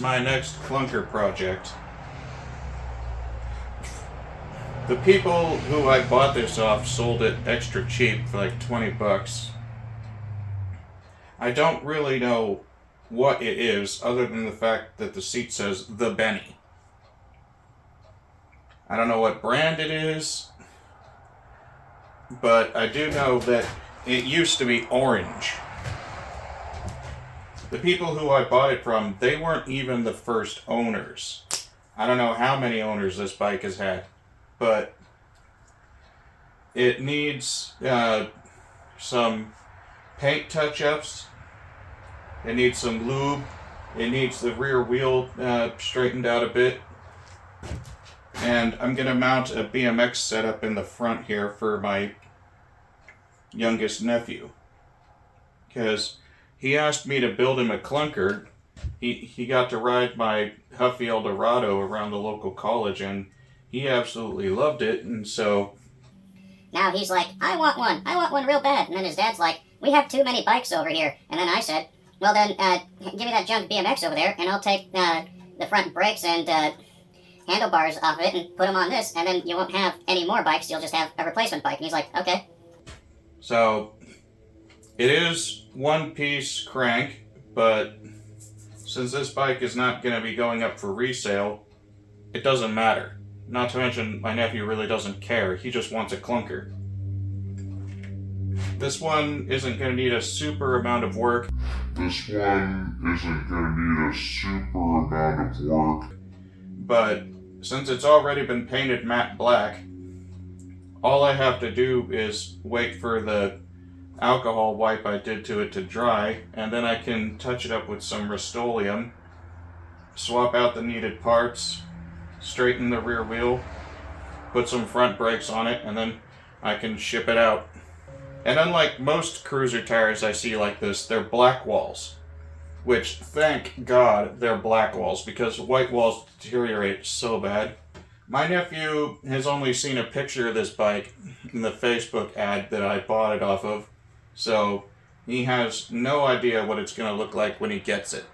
my next Klunker project. The people who I bought this off sold it extra cheap for like 20 bucks. I don't really know what it is other than the fact that the seat says The Benny. I don't know what brand it is, but I do know that it used to be orange. The people who I bought it from, they weren't even the first owners. I don't know how many owners this bike has had, but it needs some paint touch-ups. It needs some lube. It needs the rear wheel straightened out a bit. And I'm going to mount a BMX setup in the front here for my youngest nephew. Because he asked me to build him a Klunker. He got to ride my Huffy Eldorado around the local college, and he absolutely loved it. And so now he's like, I want one. I want one real bad. And then his dad's like, we have too many bikes over here. And then I said, well then, give me that junk BMX over there, and I'll take the front brakes and handlebars off of it and put them on this, and then you won't have any more bikes, you'll just have a replacement bike. And he's like, okay. So, it is one-piece crank, but since this bike is not going to be going up for resale, it doesn't matter. Not to mention, my nephew really doesn't care. He just wants a Klunker. This one isn't going to need a super amount of work. But since it's already been painted matte black, all I have to do is wait for the alcohol wipe I did to it to dry, and then I can touch it up with some Rust-Oleum, swap out the needed parts, straighten the rear wheel, put some front brakes on it, and then I can ship it out. And unlike most cruiser tires I see like this, they're black walls. Which, thank God, they're black walls, because white walls deteriorate so bad. My nephew has only seen a picture of this bike in the Facebook ad that I bought it off of, so he has no idea what it's going to look like when he gets it.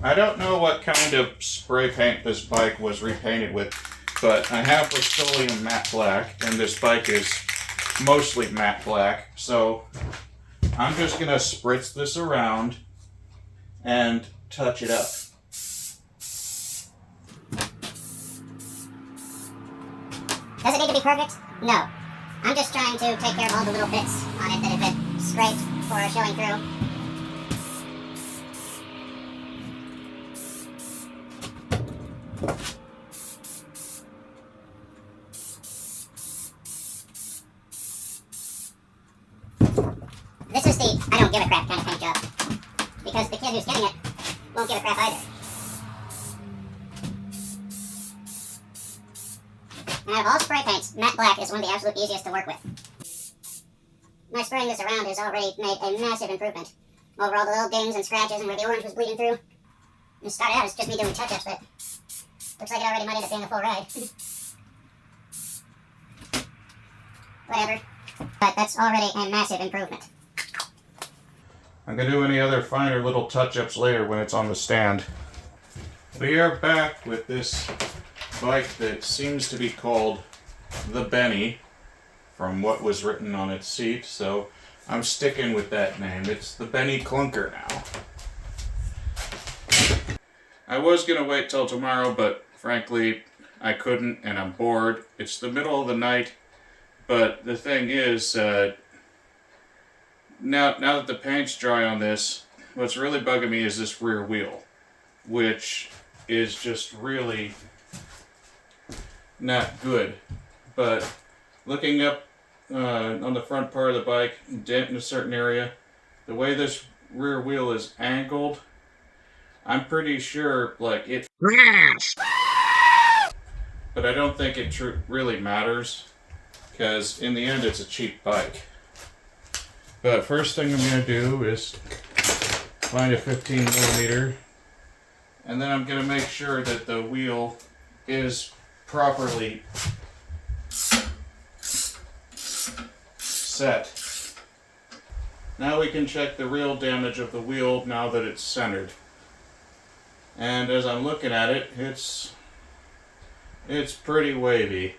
I don't know what kind of spray paint this bike was repainted with, but I have Rust-Oleum matte black, and this bike is mostly matte black, so I'm just going to spritz this around and touch it up. Does it need to be perfect? No. I'm just trying to take care of all the little bits on it that have been scraped or showing through. This is the I don't give a crap kind of paint job, because the kid who's getting it won't give a crap either. And out of all spray paints, matte black is one of the absolute easiest to work with. My spraying this around has already made a massive improvement over all the little dings and scratches and where the orange was bleeding through. It started out as just me doing touch-ups, but looks like it already might end up being a full ride. Whatever. But that's already a massive improvement. I'm going to do any other finer little touch-ups later when it's on the stand. We are back with this bike that seems to be called the Benny, from what was written on its seat, so I'm sticking with that name. It's the Benny Klunker now. I was going to wait till tomorrow, but frankly, I couldn't, and I'm bored. It's the middle of the night, but the thing is, now that the paint's dry on this, what's really bugging me is this rear wheel, which is just really not good. But looking up on the front part of the bike, dent in a certain area, the way this rear wheel is angled, I'm pretty sure like it crashed. But I don't think it really matters, because in the end it's a cheap bike. But first thing I'm going to do is find a 15 millimeter, and then I'm going to make sure that the wheel is properly set. Now we can check the real damage of the wheel now that it's centered. And as I'm looking at it, it's pretty wavy.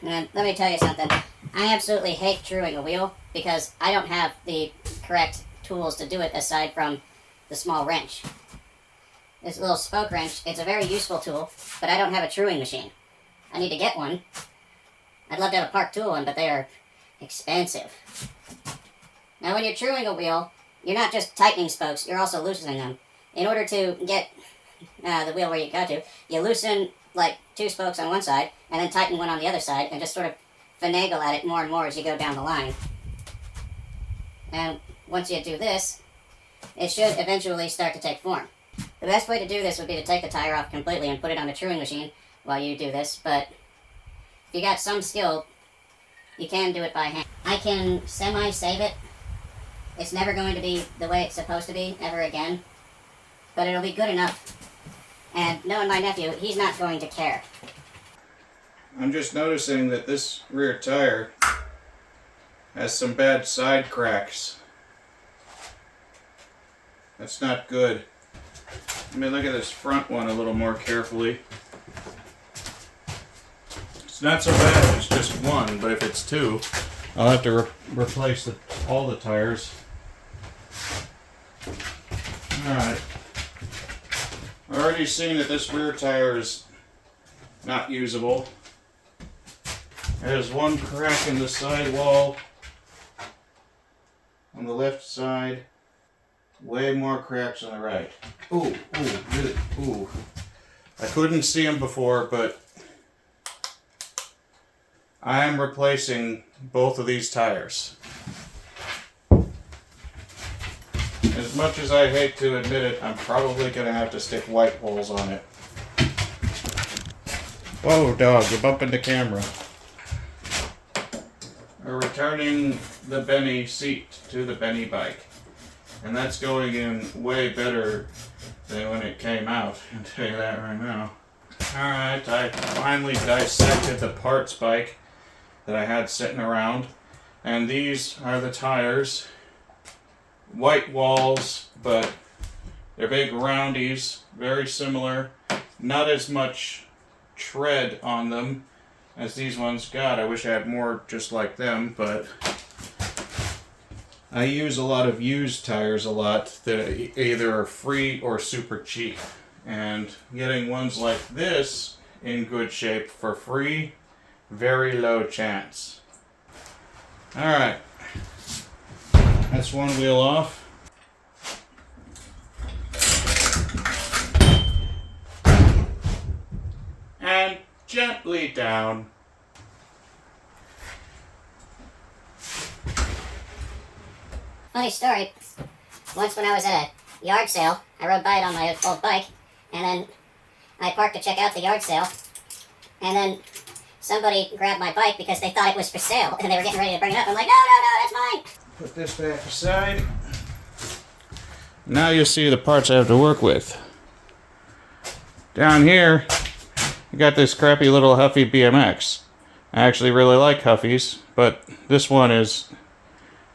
And let me tell you something. I absolutely hate truing a wheel because I don't have the correct tools to do it aside from the small wrench. This little spoke wrench, it's a very useful tool, but I don't have a truing machine. I need to get one. I'd love to have a park tool one, but they are expensive. Now when you're truing a wheel, you're not just tightening spokes, you're also loosening them. In order to get the wheel where you got to, you loosen like 2 spokes on one side, and then tighten one on the other side, and just sort of finagle at it more and more as you go down the line. And once you do this, it should eventually start to take form. The best way to do this would be to take the tire off completely and put it on a truing machine while you do this, but if you got some skill, you can do it by hand. I can semi-save it. It's never going to be the way it's supposed to be ever again, but it'll be good enough. And knowing my nephew, he's not going to care. I'm just noticing that this rear tire has some bad side cracks. That's not good. Let me look at this front one a little more carefully. It's not so bad if it's just one, but if it's 2, I'll have to replace all the tires. Alright. I've already seen that this rear tire is not usable. There's one crack in the side wall on the left side. Way more cracks on the right. Ooh, really, ooh. I couldn't see them before, but I am replacing both of these tires. As much as I hate to admit it, I'm probably going to have to stick white holes on it. Whoa, dog, you're bumping the camera. We're returning the Benny seat to the Benny bike. And that's going in way better than when it came out. I'll tell you that right now. Alright, I finally dissected the parts bike that I had sitting around. And these are the tires. White walls, but they're big roundies, very similar. Not as much tread on them as these ones got. I wish I had more just like them, but I use a lot of used tires a lot that either are free or super cheap. And getting ones like this in good shape for free, very low chance. Alright. That's one wheel off. And gently down. Funny story. Once when I was at a yard sale, I rode by it on my old bike, and then I parked to check out the yard sale, and then somebody grabbed my bike because they thought it was for sale, and they were getting ready to bring it up. I'm like, no, that's mine! Put this back aside. Now you'll see the parts I have to work with. Down here, I got this crappy little Huffy BMX. I actually really like Huffies, but this one is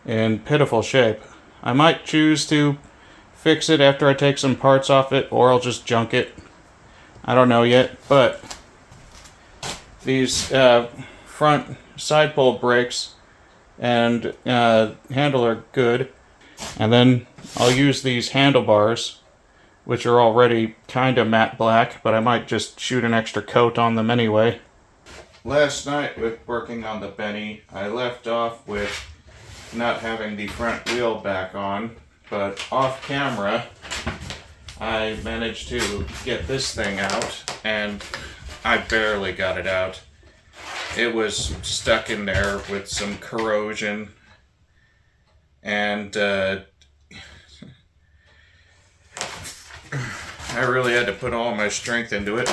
in pitiful shape. I might choose to fix it after I take some parts off it, or I'll just junk it. I don't know yet, but these front side pole brakes and handle are good. And then I'll use these handlebars, which are already kind of matte black, but I might just shoot an extra coat on them anyway. Last night with working on the Benny, I left off with not having the front wheel back on, but off camera I managed to get this thing out, and I barely got it out. It was stuck in there with some corrosion, and I really had to put all my strength into it.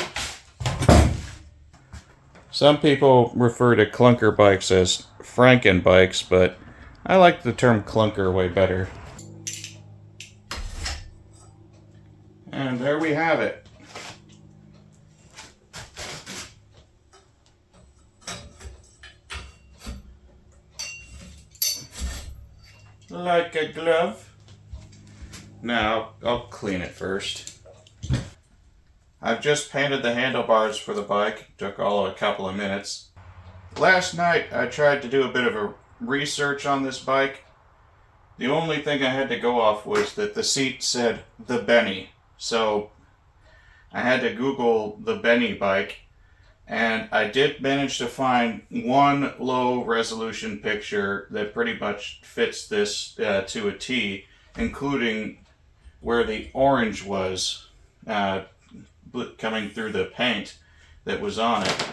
Some people refer to Klunker bikes as Franken bikes, but I like the term Klunker way better. And there we have it. Like a glove. Now, I'll clean it first. I've just painted the handlebars for the bike. Took all of a couple of minutes. Last night, I tried to do a bit of a research on this bike. The only thing I had to go off was that the seat said the Benny. So, I had to Google the Benny bike. And I did manage to find one low-resolution picture that pretty much fits this to a T, including where the orange was coming through the paint that was on it.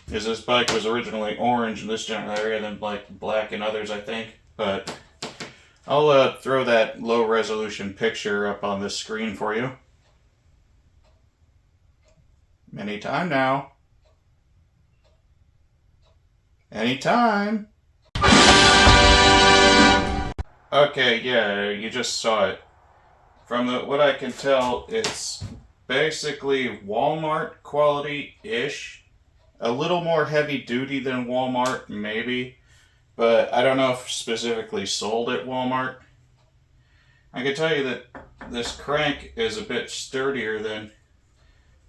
Because this bike was originally orange in this general area, then black in others, I think. But I'll throw that low-resolution picture up on this screen for you. Anytime now. Anytime. Okay, yeah, you just saw it. From what I can tell, it's basically Walmart quality-ish. A little more heavy-duty than Walmart, maybe. But I don't know if specifically sold at Walmart. I can tell you that this crank is a bit sturdier than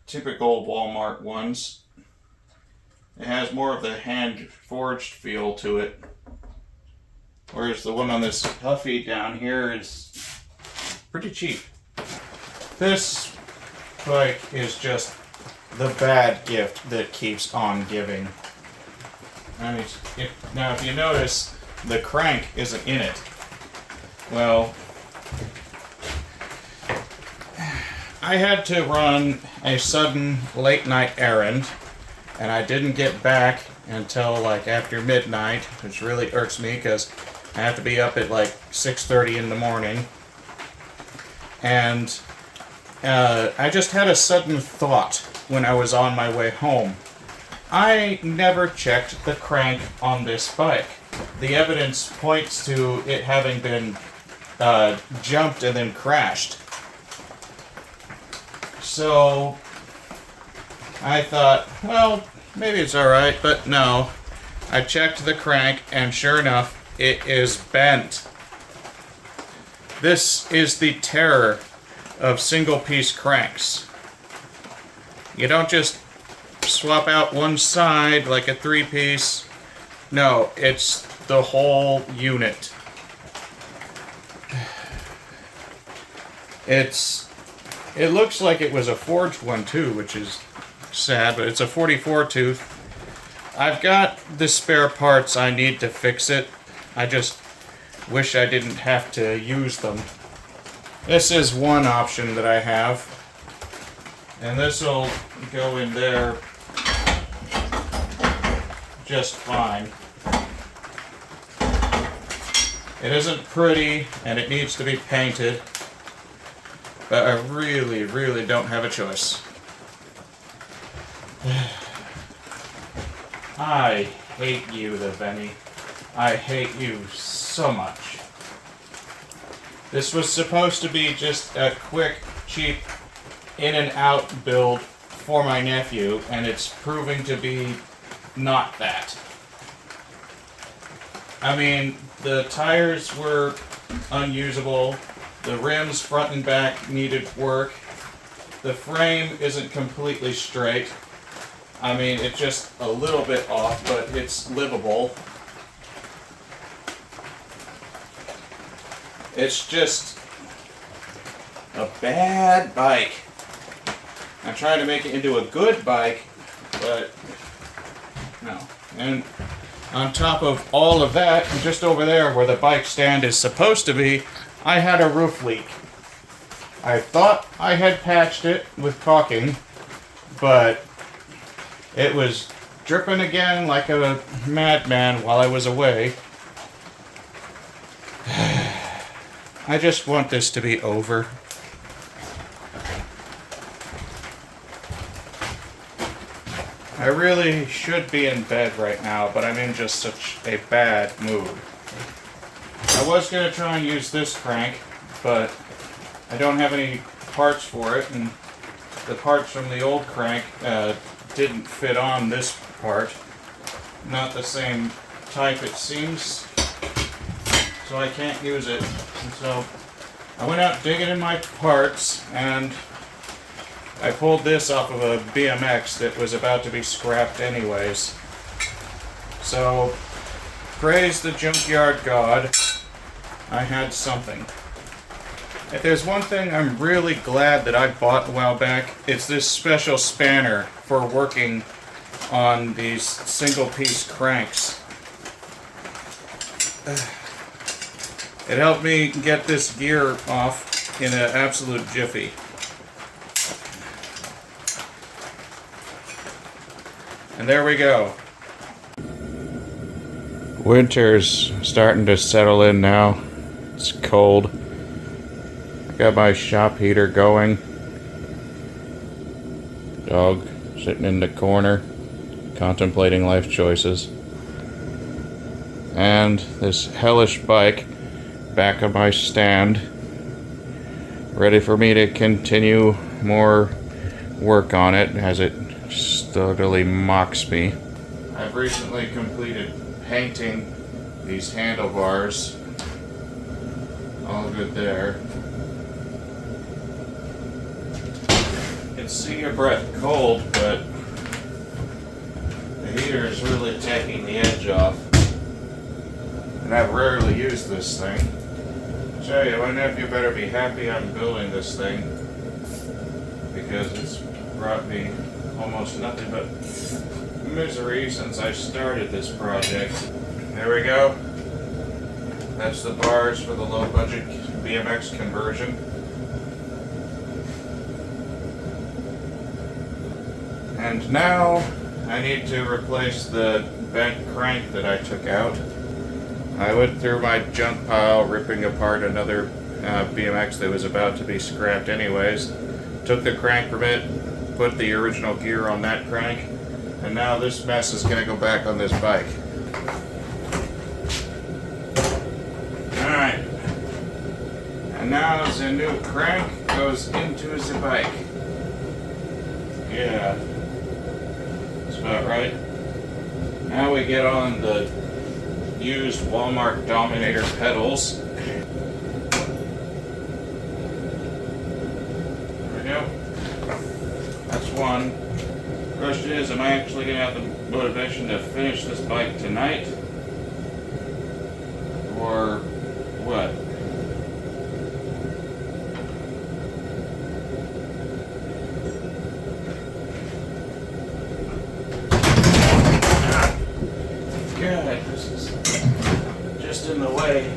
typical Walmart ones. It has more of the hand-forged feel to it. Whereas the one on this Huffy down here is pretty cheap. This bike is just the bad gift that keeps on giving. I mean, if you notice, the crank isn't in it. Well, I had to run a sudden late-night errand, and I didn't get back until like after midnight, which really irks me because I have to be up at like 6:30 in the morning. And I just had a sudden thought when I was on my way home. I never checked the crank on this bike. The evidence points to it having been jumped and then crashed. So I thought, well, maybe it's alright, but no. I checked the crank, and sure enough, it is bent. This is the terror of single-piece cranks. You don't just swap out one side like a three-piece. No, it's the whole unit. It looks like it was a forged one too, which is sad, but it's a 44 tooth. I've got the spare parts I need to fix it. I just wish I didn't have to use them. This is one option that I have. And this will go in there just fine. It isn't pretty, and it needs to be painted. But I really, really don't have a choice. I hate you, the Benny. I hate you so much. This was supposed to be just a quick, cheap, in and out build for my nephew, and it's proving to be not that. I mean, the tires were unusable. The rims front and back needed work. The frame isn't completely straight. I mean, it's just a little bit off, but it's livable. It's just a bad bike. I tried to make it into a good bike, but no. And on top of all of that, just over there where the bike stand is supposed to be, I had a roof leak. I thought I had patched it with caulking, but it was dripping again like a madman while I was away. I just want this to be over. I really should be in bed right now, but I'm in just such a bad mood. I was going to try and use this crank, but I don't have any parts for it, and the parts from the old crank didn't fit on this part. Not the same type, it seems, so I can't use it. And so I went out digging in my parts and I pulled this off of a BMX that was about to be scrapped anyways. So, praise the junkyard god, I had something. If there's one thing I'm really glad that I bought a while back, it's this special spanner for working on these single-piece cranks. It helped me get this gear off in an absolute jiffy. And there we go. Winter's starting to settle in now. It's cold. I got my shop heater going. Dog sitting in the corner, contemplating life choices. And this hellish bike back on my stand, ready for me to continue more work on it as it steadily mocks me. I've recently completed painting these handlebars. All good there. It's see your breath cold, but the heater is really taking the edge off. And I've rarely used this thing. I tell you, my nephew better be happy I'm building this thing, because it's brought me almost nothing but misery since I started this project. There we go. That's the bars for the low budget BMX conversion. And now I need to replace the bent crank that I took out. I went through my junk pile ripping apart another BMX that was about to be scrapped anyways. Took the crank from it, put the original gear on that crank, and now this mess is going to go back on this bike. Alright. And now the new crank goes into the bike. Yeah. That's about right. Now we get on the used Walmart Dominator pedals. That's one. Question is, am I actually going to have the motivation to finish this bike tonight? Or what? God, this is just in the way.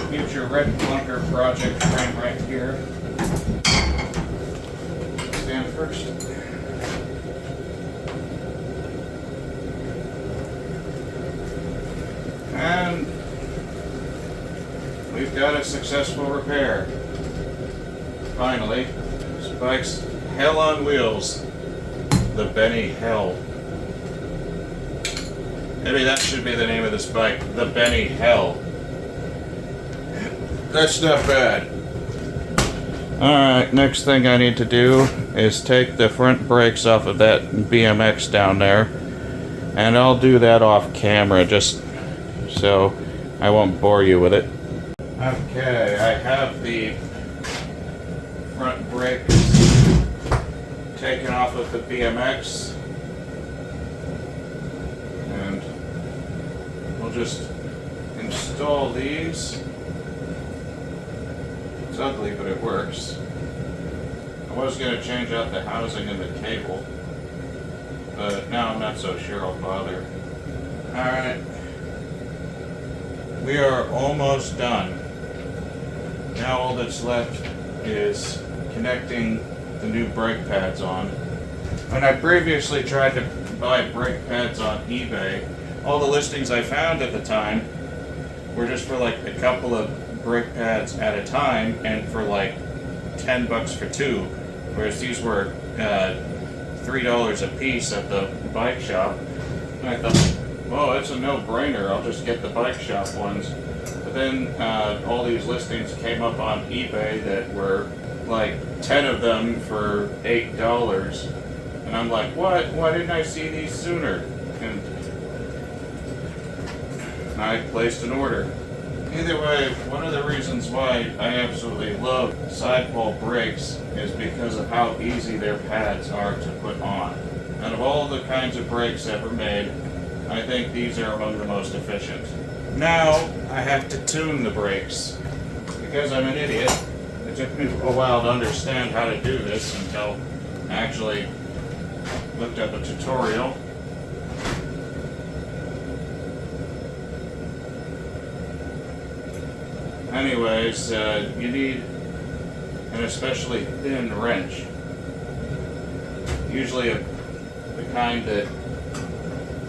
Future Red Klunker project frame right here. Stand first. And we've got a successful repair. Finally, this bike's hell on wheels. The Benny Hell. Maybe that should be the name of this bike. The Benny Hell. That's not bad. Alright, next thing I need to do is take the front brakes off of that BMX down there. And I'll do that off camera just so I won't bore you with it. Okay, I have the front brakes taken off of the BMX. And we'll just install these. It's ugly, but it works. I was going to change out the housing and the cable, but now I'm not so sure I'll bother. Alright. We are almost done. Now all that's left is connecting the new brake pads on. When I previously tried to buy brake pads on eBay, all the listings I found at the time were just for like a couple of brake pads at a time and for like $10 for two, whereas these were $3 a piece at the bike shop. And I thought, well, it's a no-brainer, I'll just get the bike shop ones. But then all these listings came up on eBay that were like 10 of them for $8. And I'm like, what? Why didn't I see these sooner? And I placed an order. Either way, one of the reasons why I absolutely love side pole brakes is because of how easy their pads are to put on. Out of all the kinds of brakes ever made, I think these are among the most efficient. Now, I have to tune the brakes. Because I'm an idiot, it took me a while to understand how to do this until I actually looked up a tutorial. Anyways, you need an especially thin wrench. Usually the kind that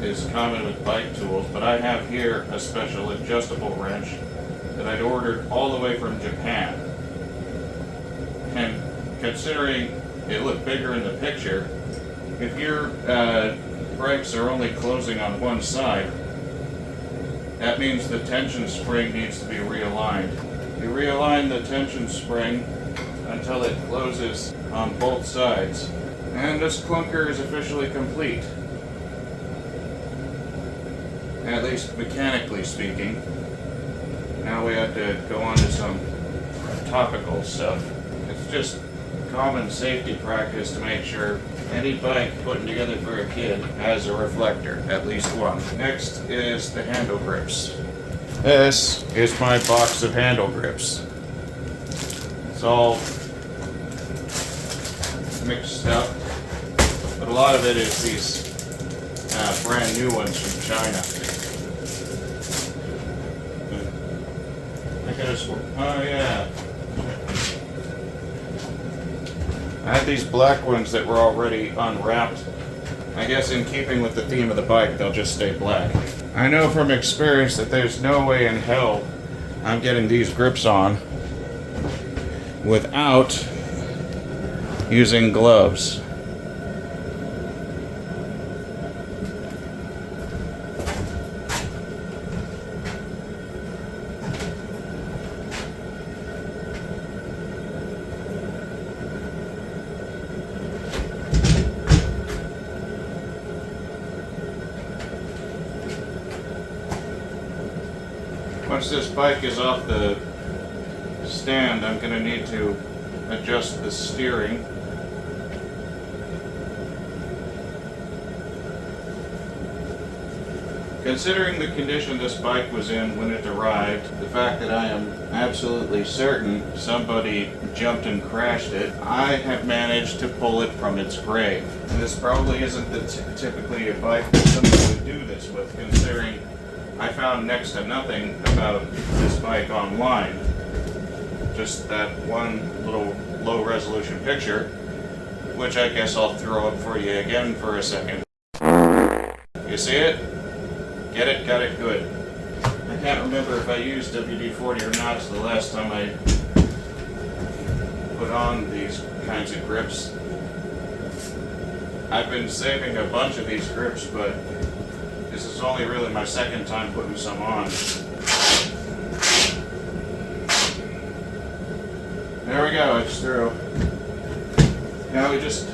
is common with bike tools, but I have here a special adjustable wrench that I'd ordered all the way from Japan. And considering it looked bigger in the picture, if your brakes are only closing on one side, that means the tension spring needs to be realigned. You realign the tension spring until it closes on both sides. And this clunker is officially complete. At least mechanically speaking. Now we have to go on to some topical stuff. It's just common safety practice to make sure any bike putting together for a kid has a reflector, at least one. Next is the handle grips. This is my box of handle grips. It's all mixed up, but a lot of it is these brand new ones from China. I guess, oh yeah. I had these black ones that were already unwrapped. I guess in keeping with the theme of the bike, they'll just stay black. I know from experience that there's no way in hell I'm getting these grips on without using gloves. Once this bike is off the stand, I'm going to need to adjust the steering. Considering the condition this bike was in when it arrived, the fact that I am absolutely certain somebody jumped and crashed it, I have managed to pull it from its grave. And this probably isn't typically a bike that somebody would do this with, considering I found next to nothing about this bike online. Just that one little low resolution picture, which I guess I'll throw up for you again for a second. You see it? Get it? Got it? Good. I can't remember if I used WD-40 or not the last time I put on these kinds of grips. I've been saving a bunch of these grips, but this is only really my second time putting some on. There we go, it's through. Now we just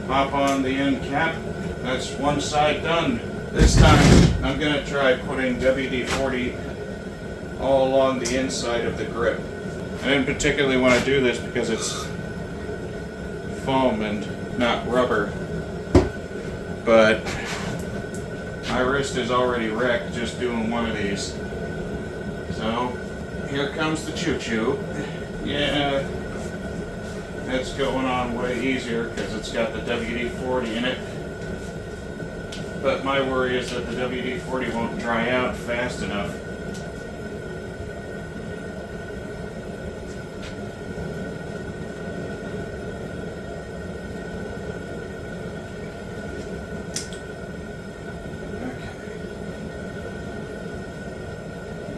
pop on the end cap. That's one side done. This time I'm going to try putting WD-40 all along the inside of the grip. I didn't particularly want to do this because it's foam and not rubber. But my wrist is already wrecked just doing one of these. So, here comes the choo-choo. Yeah, it's going on way easier because it's got the WD-40 in it. But my worry is that the WD-40 won't dry out fast enough.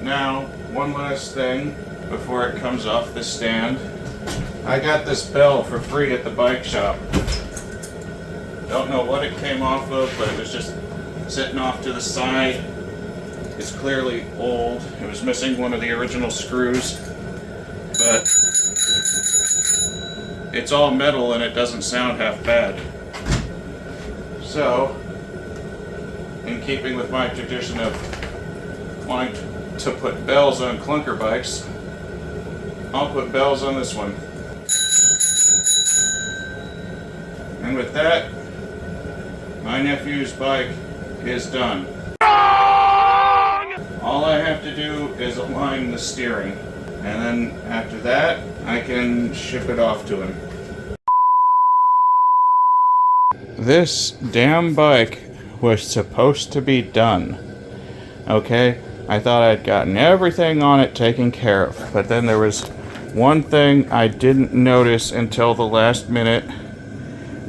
Now, one last thing before it comes off the stand. I got this bell for free at the bike shop. Don't know what it came off of, but it was just sitting off to the side. It's clearly old. It was missing one of the original screws, but it's all metal and it doesn't sound half bad. So, in keeping with my tradition of wanting to put bells on Klunker bikes, I'll put bells on this one. And with that, my nephew's bike is done. All I have to do is align the steering, and then after that, I can ship it off to him. This damn bike was supposed to be done. Okay? I thought I'd gotten everything on it taken care of, but then there was one thing I didn't notice until the last minute,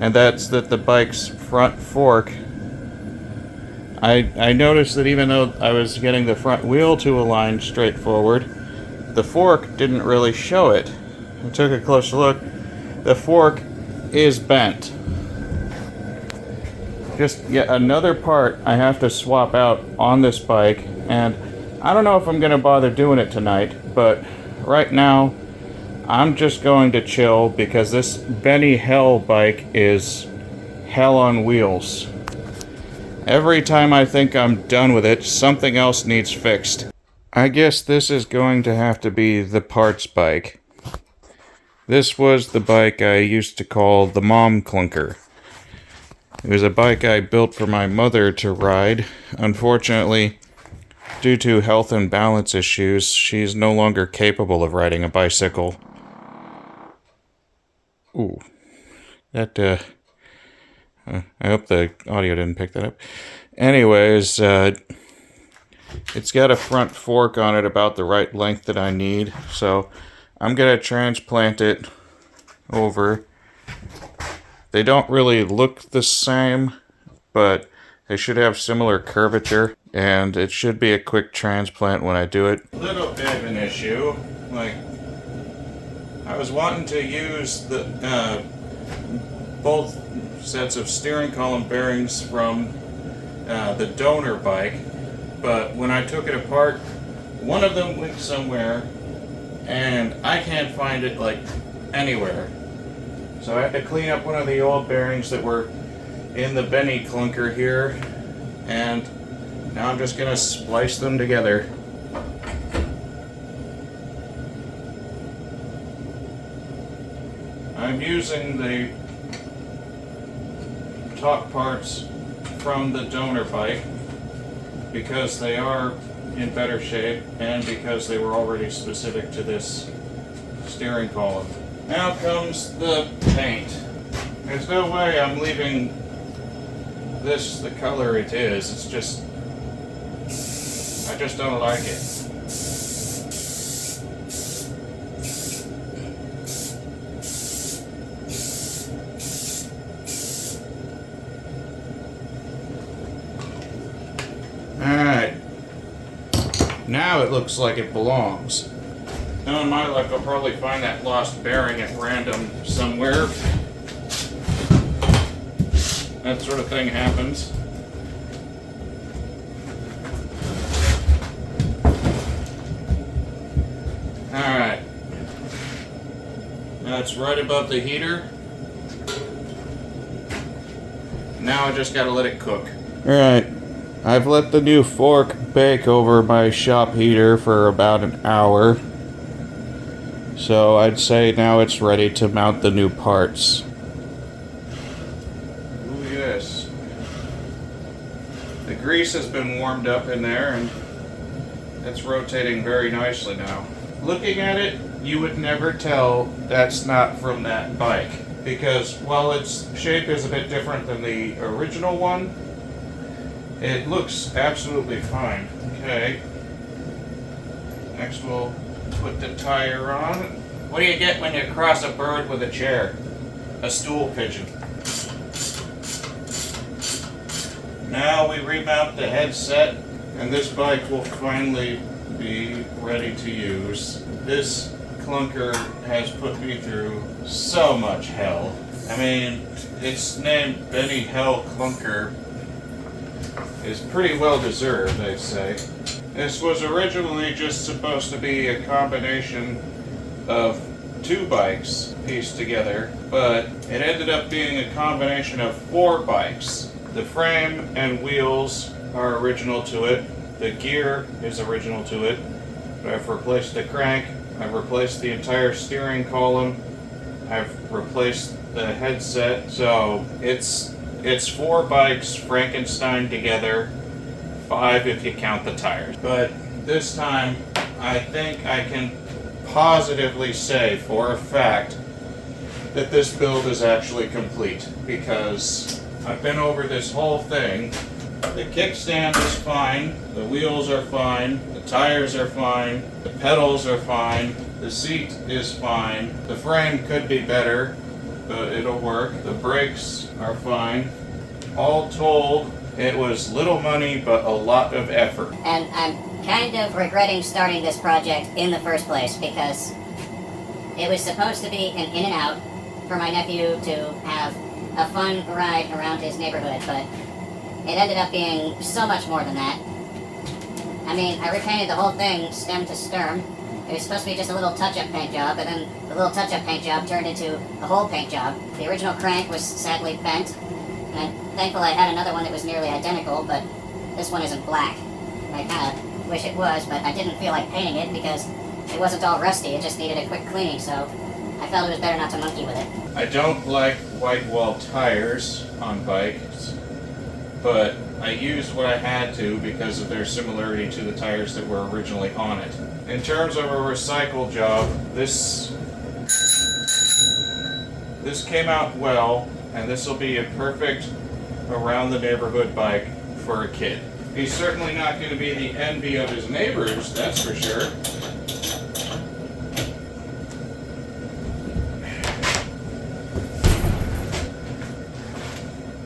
and that's that the bike's front fork, I noticed that even though I was getting the front wheel to align straight forward, the fork didn't really show it. I took a closer look. The fork is bent. Just yet another part I have to swap out on this bike, and I don't know if I'm going to bother doing it tonight, but right now I'm just going to chill because this Benny Hell bike is hell on wheels. Every time I think I'm done with it, something else needs fixed. I guess this is going to have to be the parts bike. This was the bike I used to call the Mom Klunker. It was a bike I built for my mother to ride. Unfortunately, due to health and balance issues, she's no longer capable of riding a bicycle. Ooh. That, I hope the audio didn't pick that up. Anyways, it's got a front fork on it about the right length that I need, so I'm going to transplant it over. They don't really look the same, but they should have similar curvature, and it should be a quick transplant when I do it. A little bit of an issue, like, I was wanting to use the, both sets of steering column bearings from the donor bike, but when I took it apart, one of them went somewhere, and I can't find it, like, anywhere. So I had to clean up one of the old bearings that were in the Benny Klunker here, and now I'm just gonna splice them together. I'm using the top parts from the donor bike because they are in better shape and because they were already specific to this steering column. Now comes the paint. There's no way I'm leaving this the color it is. It's just, I just don't like it. Alright, now it looks like it belongs. Knowing my luck, I'll probably find that lost bearing at random somewhere. That sort of thing happens. Alright. Now it's right above the heater. Now I just gotta let it cook. Alright. I've let the new fork bake over my shop heater for about an hour. So I'd say now it's ready to mount the new parts. Ooh, yes. The grease has been warmed up in there and it's rotating very nicely now. Looking at it, you would never tell that's not from that bike. Because while its shape is a bit different than the original one, it looks absolutely fine. Okay. Next we'll put the tire on. What do you get when you cross a bird with a chair? A stool pigeon. Now we remount the headset, and this bike will finally be ready to use. This Klunker has put me through so much hell. I mean, its name, Benny Hell Klunker, is pretty well deserved, I'd say. This was originally just supposed to be a combination of two bikes pieced together, but it ended up being a combination of 4 bikes. The frame and wheels are original to it. The gear is original to it, but I've replaced the crank, I've replaced the entire steering column, I've replaced the headset, so it's 4 bikes Frankenstein together, 5 if you count the tires. But this time, I think I can positively say for a fact that this build is actually complete, because I've been over this whole thing. The kickstand is fine, the wheels are fine, the tires are fine, the pedals are fine, the seat is fine, the frame could be better, but it'll work. The brakes are fine. All told, it was little money but a lot of effort. And I'm kind of regretting starting this project in the first place, because it was supposed to be an in and out for my nephew to have a fun ride around his neighborhood, but it ended up being so much more than that. I mean, I repainted the whole thing stem to stern. It was supposed to be just a little touch-up paint job, but then the little touch-up paint job turned into a whole paint job. The original crank was sadly bent, and I'm thankful I had another one that was nearly identical, but this one isn't black. I kind of wish it was, but I didn't feel like painting it because it wasn't all rusty, it just needed a quick cleaning, so I felt it was better not to monkey with it. I don't like white wall tires on bikes, but I used what I had to because of their similarity to the tires that were originally on it. In terms of a recycle job, this came out well, and this will be a perfect around the neighborhood bike for a kid. He's certainly not going to be the envy of his neighbors, that's for sure.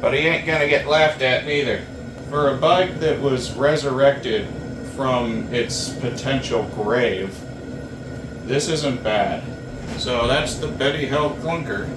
But he ain't gonna get laughed at neither. For a bike that was resurrected from its potential grave, this isn't bad. So that's the Betty Hill Klunker.